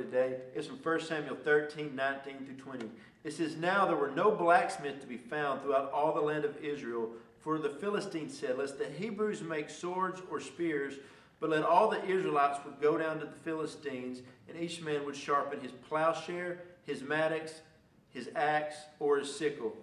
today is from 1 Samuel 13, 19 through 20. It says, "Now there were no blacksmiths to be found throughout all the land of Israel, for the Philistines said, Lest the Hebrews make swords or spears, but let all the Israelites would go down to the Philistines, and each man would sharpen his plowshare, his mattocks, his axe, or his sickle."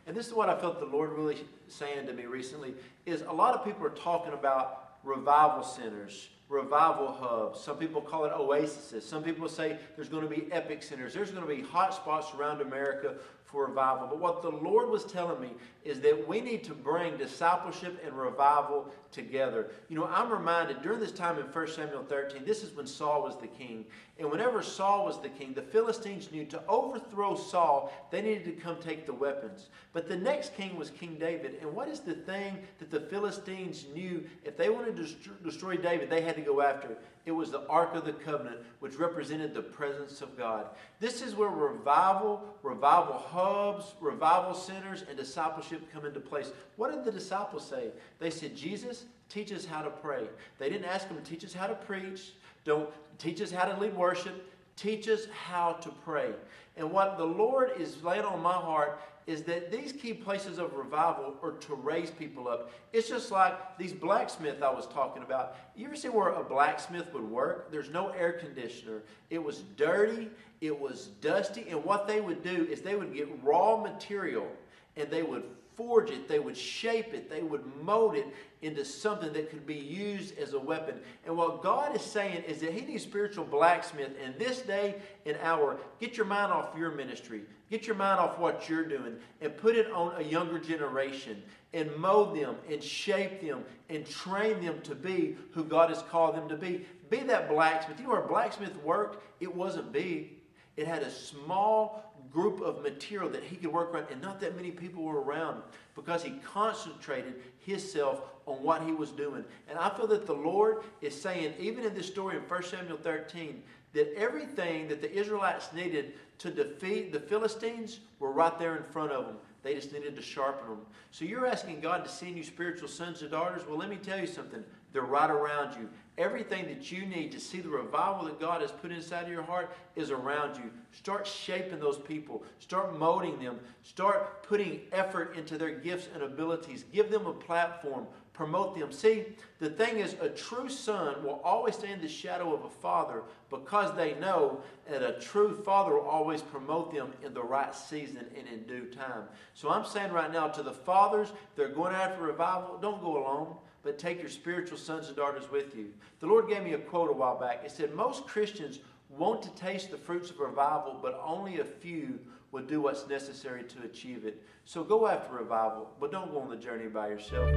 And this is what I felt the Lord really saying to me recently, is a lot of people are talking about revival centers, revival hubs. Some people call it oases. Some people say there's going to be epic centers. There's going to be hot spots around America for revival. But what the Lord was telling me is that we need to bring discipleship and revival together. You know, I'm reminded during this time in 1 Samuel 13, this is when Saul was the king. And whenever Saul was the king, the Philistines knew to overthrow Saul, they needed to come take the weapons. But the next king was King David. And what is the thing that the Philistines knew? If they wanted to destroy David, they had to go after. It was the Ark of the Covenant, which represented the presence of God. This is where revival hubs, revival centers, and discipleship come into place. What did the disciples say? They said, Jesus, teach us how to pray. They didn't ask him to teach us how to preach. Don't teach us how to lead worship. Teach us how to pray. And what the Lord is laying on my heart is that these key places of revival are to raise people up. It's just like these blacksmiths I was talking about. You ever see where a blacksmith would work? There's no air conditioner. It was dirty. It was dusty. And what they would do is they would get raw material and they would forge it, they would shape it, they would mold it into something that could be used as a weapon. And what God is saying is that he needs spiritual blacksmith in this day and hour. Get your mind off your ministry. Get your mind off what you're doing and put it on a younger generation and mold them and shape them and train them to be who God has called them to be. Be that blacksmith. You know where a blacksmith worked? It wasn't big. It had a small group of material that he could work around, and not that many people were around because he concentrated himself on what he was doing. And I feel that the Lord is saying, even in this story in 1 Samuel 13, that everything that the Israelites needed to defeat the Philistines were right there in front of them. They just needed to sharpen them. So you're asking God to send you spiritual sons and daughters? Well, let me tell you something. They're right around you. Everything that you need to see the revival that God has put inside of your heart is around you. Start shaping those people. Start molding them. Start putting effort into their gifts and abilities. Give them a platform. Promote them. See, the thing is, a true son will always stay in the shadow of a father because they know that a true father will always promote them in the right season and in due time. So I'm saying right now to the fathers, they're going after revival, don't go alone, but take your spiritual sons and daughters with you. The Lord gave me a quote a while back. It said, most Christians want to taste the fruits of revival, but only a few will do what's necessary to achieve it. So go after revival, but don't go on the journey by yourself.